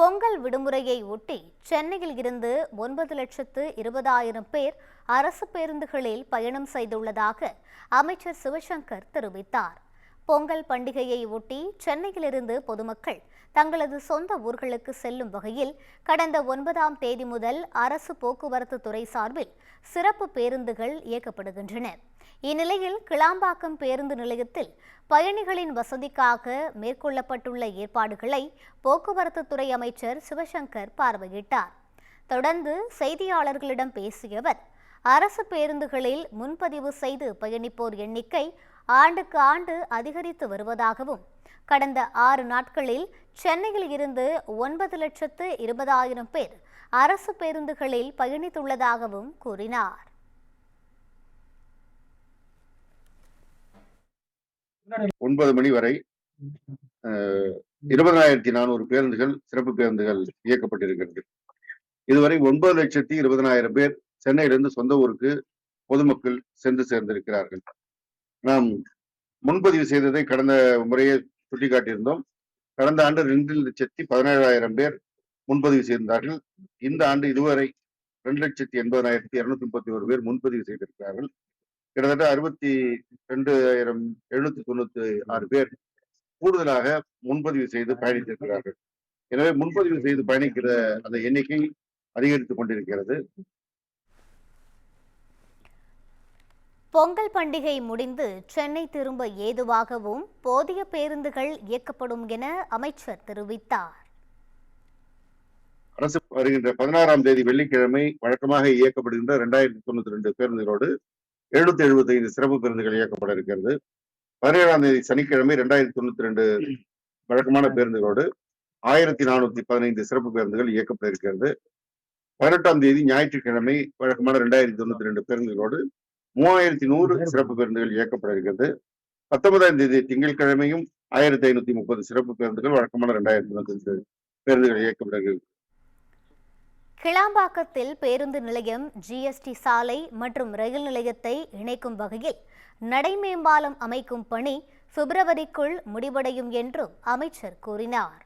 பொங்கல் விடுமுறையை ஒட்டி சென்னையில் இருந்து 9,20,000 பேர் அரசு பேருந்துகளில் பயணம் செய்துள்ளதாக அமைச்சர் சிவசங்கர் தெரிவித்தார். பொங்கல் பண்டிகையை ஒட்டி சென்னையிலிருந்து பொதுமக்கள் தங்களது சொந்த ஊர்களுக்கு செல்லும் வகையில் கடந்த 9ஆம் தேதி முதல் அரசு போக்குவரத்து துறை சார்பில் சிறப்பு பேருந்துகள் இயக்கப்படுகின்றன. இந்நிலையில் கிளாம்பாக்கம் பேருந்து நிலையத்தில் பயணிகளின் வசதிக்காக மேற்கொள்ளப்பட்டுள்ள ஏற்பாடுகளை போக்குவரத்து துறை அமைச்சர் சிவசங்கர் பார்வையிட்டார். தொடர்ந்து செய்தியாளர்களிடம் பேசிய அவர், அரசு பேருந்துகளில் முன்பதிவு செய்து பயணிப்போர் எண்ணிக்கை ஆண்டுக்கு ஆண்டு அதிகரித்து வருவதாகவும், கடந்த 6 நாட்களில் சென்னையில் இருந்து 9,20,000 பேர் அரசு பேருந்துகளில் பயணித்துள்ளதாகவும் கூறினார். 9 மணி வரை 20,400 பேருந்துகள், சிறப்பு பேருந்துகள் இயக்கப்பட்டிருக்கிறது. இதுவரை 9,20,000 பேர் சென்னையிலிருந்து சொந்த ஊருக்கு பொதுமக்கள் சென்று சேர்ந்திருக்கிறார்கள். நாம் முன்பதிவு செய்ததை கடந்த முறையை சுட்டிக்காட்டியிருந்தோம். கடந்த ஆண்டு 2,17,000 பேர் முன்பதிவு செய்திருந்தார்கள். இந்த ஆண்டு இதுவரை 2,80,231 பேர் முன்பதிவு செய்திருக்கிறார்கள். கிட்டத்தட்ட 62,796 பேர் கூடுதலாக முன்பதிவு செய்து பயணித்திருக்கிறார்கள். எனவே முன்பதிவு செய்து பயணிக்கிற அந்த எண்ணிக்கை அதிகரித்துக் கொண்டிருக்கிறது. பொங்கல் பண்டிகை முடிந்து சென்னை திரும்ப ஏதுவாகவும் போதிய பேருந்துகள் இயக்கப்படும் என அமைச்சர் தெரிவித்தார். அரசு வருகின்ற 16ஆம் தேதி வெள்ளிக்கிழமை வழக்கமாக இயக்கப்படுகின்ற 2,092 பேருந்துகளோடு 775 சிறப்பு பேருந்துகள் இயக்கப்பட இருக்கிறது. 17ஆம் தேதி சனிக்கிழமை 2,092 வழக்கமான பேருந்துகளோடு 1,415 சிறப்பு பேருந்துகள் இயக்கப்பட இருக்கிறது. 18ஆம் தேதி ஞாயிற்றுக்கிழமை வழக்கமான 2,092 பேருந்துகளோடு 3,100 சிறப்பு பேருந்துகள் இயக்கப்பட இருக்கிறது. 19ஆம் தேதி திங்கட்கிழமையும் 1,530 சிறப்பு பேருந்துகள், வழக்கமான 2,095 பேருந்துகள் இயக்கப்பட இருக்கிறது. கிளாம்பாக்கத்தில் பேருந்து நிலையம், GST சாலை மற்றும் ரயில் நிலையத்தை இணைக்கும் வகையில் நடைமேம்பாலம் அமைக்கும் பணி பிப்ரவரிக்குள் முடிவடையும் என்றும் அமைச்சர் கூறினார்.